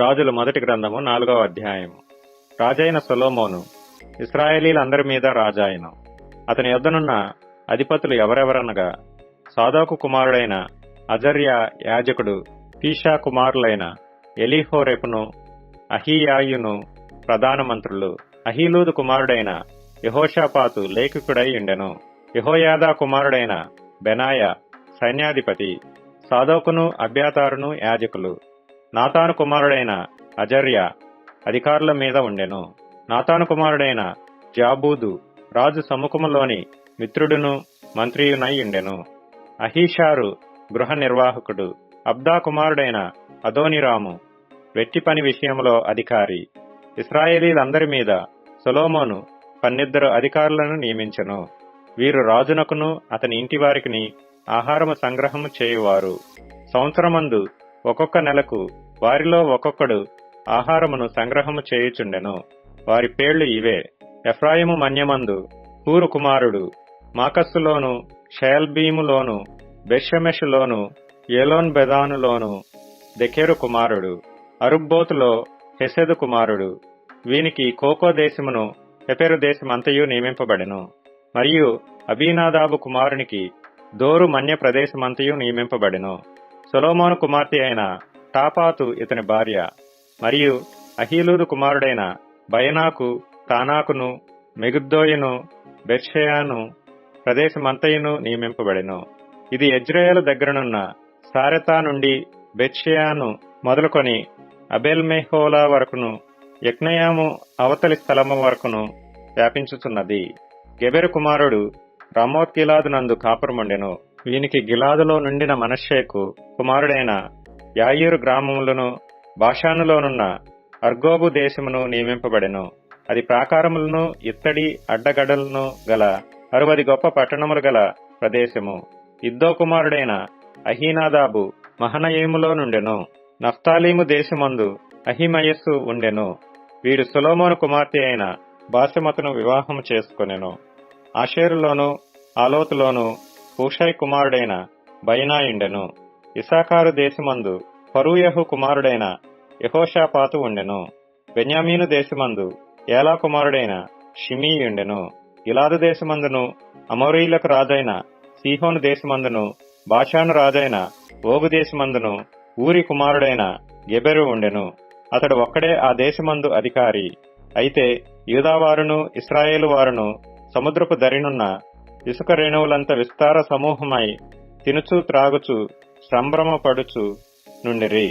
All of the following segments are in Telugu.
రాజుల మొదటి గ్రంథము 4వ అధ్యాయము. రాజైన సొలొమోను ఇశ్రాయేలీలందరి మీద రాజాయను. అతని యొద్దనున్న అధిపతులు ఎవరెవరనగా, సాదోకు కుమారుడైన అజర్యా యాజకుడు, కీషా కుమారులైన ఎలీహోరెపును, అహీయాయును ప్రధాన మంత్రులు, అహీలూదు కుమారుడైన యెహోషాపాతు లేఖికుడై ఉండెను. యెహోయాదా కుమారుడైన బెనాయ సైన్యాధిపతి, సాదోకును అబ్యాతారును యాజకులు. నాతాను కుమారుడైన అజర్యా అధికారుల మీద ఉండెను. నాతాను కుమారుడైన జాబూదు రాజు సముఖములోని మిత్రుడును మంత్రియునై ఉండెను. అహీషారు గృహ నిర్వాహకుడు. అబ్దా కుమారుడైన అదోనిరాము వెట్టి పని విషయంలో అధికారి. ఇశ్రాయేలీలందరి మీద సొలొమోను 12 అధికారులను నియమించెను. వీరు రాజునకును అతని ఇంటి వారికిని ఆహారము సంగ్రహము చేయువారు. సంవత్సరమందు ఒక్కొక్క నెలకు వారిలో ఒక్కొక్కడు ఆహారమును సంగ్రహము చేయుచుండెను. వారి పేళ్లు ఇవే: ఎఫ్రాయిము మన్యమందు హూరు కుమారుడు, మాకస్సులోను, షయల్బీములోను, బెత్షెమెషులోను, ఏలోన్ బెదానులోను దెకెరు కుమారుడు, అరుబ్బోతులో హెసెదు కుమారుడు. వీనికి కోకో దేశమును హెపెరు దేశమంతయు నియమింపబడెను. మరియు అబీనాదాబు కుమారునికి దోరు మన్య ప్రదేశమంతయు నియమింపబడెను. సొలొమోను కుమార్తె అయిన టాపాతు ఇతని భార్య. మరియు అహీలూదు కుమారుడైన బయనాకు తానాకును, మెగుద్దోయును, బెర్షెయాను ప్రదేశమంతయును నియమింపబడెను. ఇది యెజ్రెయేలు దగ్గరనున్న సారెతా నుండి బెత్షెయాను మొదలుకొని అబేల్మెహోలా వరకును, యక్నయాము అవతలి స్థలము వరకును వ్యాపించుచున్నది. గెబెరు కుమారుడు రామోత్ గిలాదు నందు కాపురముండెను. వీనికి గిలాదులో నుండిన మనష్షేకు కుమారుడైన యాయీరు గ్రామములను, బాషానులోనున్న అర్గోబు దేశమును నియమింపబడెను. అది ప్రాకారములను, ఇత్తడి అడ్డగడలను గల 60 గొప్ప పట్టణములు గల ప్రదేశము. ఇద్దో కుమారుడైన అహీనాదాబు మహనయీములో నుండెను. నఫ్తాలీము దేశమందు అహిమయస్సు ఉండెను. వీడు సొలొమోను కుమార్తె అయిన బాసెమతును వివాహము చేసుకొనెను. ఆషేరులోను ఆలోతులోను హూషై కుమారుడైన బయనాయుండెను. ఇసాకారు దేశమందు ఫరూయహు కుమారుడైన యెహోషాపాతు ఉండెను. బెన్యామీను దేశమందు ఏలా కుమారుడైన షిమీయుండెను. గిలాదు దేశమందును, అమోరీయులకు రాజైన సీహోను దేశమందును, బాషాను రాజైన ఓగు దేశమందును ఊరి కుమారుడైన గెబెరు ఉండెను. అతడు ఒక్కడే ఆ దేశమందు అధికారి. అయితే యూదావారును ఇశ్రాయేలు వారును సముద్రపు దరినున్న ఇసుక రేణువులంత విస్తార సమూహమై తినుచు త్రాగుచు సంభ్రమపడుచు నుండిరి.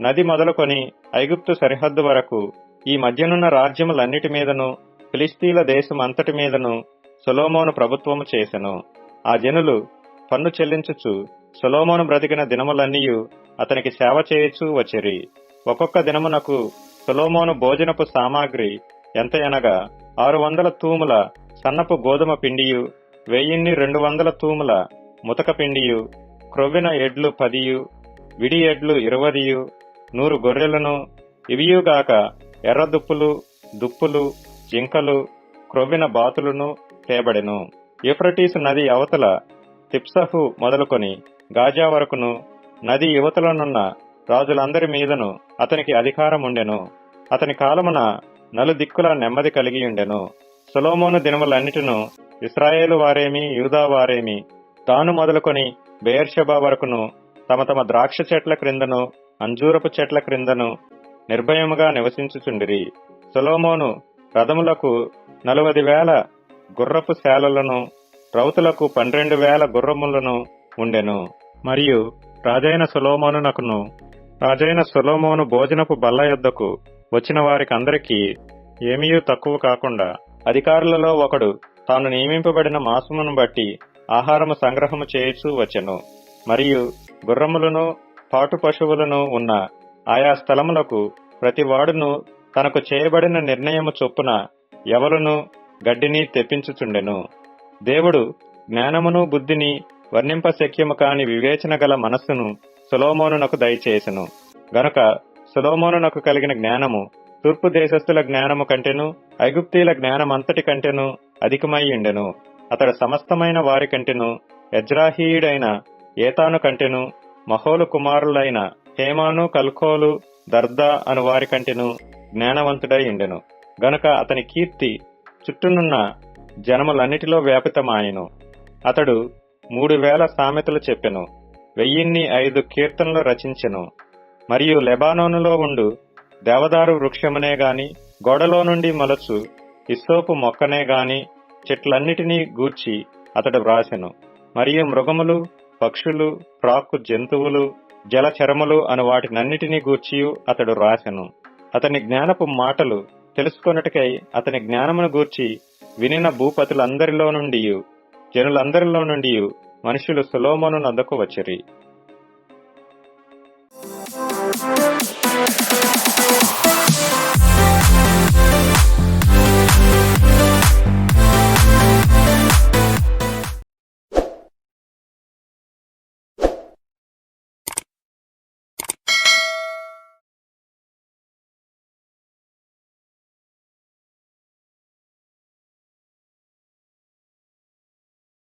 నది మొదలుకొని ఐగుప్తు సరిహద్దు వరకు ఈ మధ్యనున్న రాజ్యములన్నిటి మీదను, ఫిలిస్తీన్ల దేశం అంతటి మీదను సొలొమోను ప్రభుత్వము చేసెను. ఆ జనులు పన్ను చెల్లించుచు సొలొమోను బ్రతికిన దినములన్నీయు అతనికి సేవ చేయుచూ వచ్చిరి. ఒక్కొక్క దినమునకు సొలొమోను భోజనపు సామాగ్రి ఎంతయనగా 600 తూముల సన్నపు గోధుమ పిండియు, 1200 తూముల ముతక పిండియు, క్రొవ్విన ఎడ్లు 10, విడి ఎడ్లు 20, 100 గొర్రెలను, ఇవియుగాక ఎర్ర దుప్పులు, జింకలు, క్రొవ్విన బాతులను తేబడెను. యూఫ్రటీసు నది అవతల తిప్సహు మొదలుకొని గాజా వరకును, నది యువతలనున్న రాజులందరి మీదను అతనికి అధికారముండెను. అతని కాలమున నలుదిక్కుల నెమ్మది కలిగియుండెను. సొలొమోను దినములన్నిటిను ఇశ్రాయేలు వారేమి, యూదా వారేమి తాను మొదలుకొని బెయేర్షెబా వరకును తమ తమ ద్రాక్ష చెట్ల క్రిందను, అంజూరపు చెట్ల క్రిందను నిర్భయముగా నివసించుచుండిరి. సొలొమోను రథములకు 40,000 గుర్రపు శాలలను, రౌతులకు 12,000 గుర్రములను ఉండెను. మరియు రాజైన సొలొమోను భోజనపు బల్ల యొద్దకు వచ్చిన వారికందరికీ ఏమీయూ తక్కువ కాకుండా అధికారులలో ఒకడు తాను నియమింపబడిన మాసమును బట్టి ఆహారము సంగ్రహము చేయుచూ వచ్చెను. మరియు గుర్రములను, పాటు పశువులను ఉన్న ఆయా స్థలములకు ప్రతివాడును తనకు చేయబడిన నిర్ణయము చొప్పున ఎవలును గడ్డిని తెప్పించుచుండెను. దేవుడు జ్ఞానమును బుద్ధిని వర్ణింపశక్యము కాని వివేచన గల మనస్సును సొలొమోనునకు దయచేసెను. గనుక సొలొమోనునకు కలిగిన జ్ఞానము తూర్పు దేశస్థుల జ్ఞానము కంటెను, ఐగుప్తీల జ్ఞానమంతటి కంటెను అధికమై ఉండెను. అతడు సమస్తమైన వారి కంటెను, ఎజ్రాహీయుడైన ఏతాను కంటెను, మహోలు కుమారులైన హేమాను, కల్కోలు, దర్దా అను వారి కంటెను జ్ఞానవంతుడై ఉండెను. గనుక అతని కీర్తి చుట్టూనున్న జనములన్నిటిలో వ్యాపితమాయెను. అతడు 3000 సామెతలు చెప్పెను, 1005 కీర్తనలు రచించెను. మరియు లెబానోనులో ఉండు దేవదారు వృక్షమునే గాని, గోడలో నుండి మలచు ఇస్సోపు మొక్కనే గాని చెట్లన్నిటినీ గూర్చి అతడు వ్రాసెను. మరియు మృగములు, పక్షులు, ప్రాకు జంతువులు, జలచరములు అను వాటినన్నిటినీ గూర్చియు అతడు రాసెను. అతని జ్ఞానపు మాటలు తెలుసుకొనుటకై అతని జ్ఞానమును గూర్చి వినిన భూపతులందరిలో నుండి, జనులందరిలో నుండి మనుషులు సొలొమోను నద్దకు వచ్చిరి.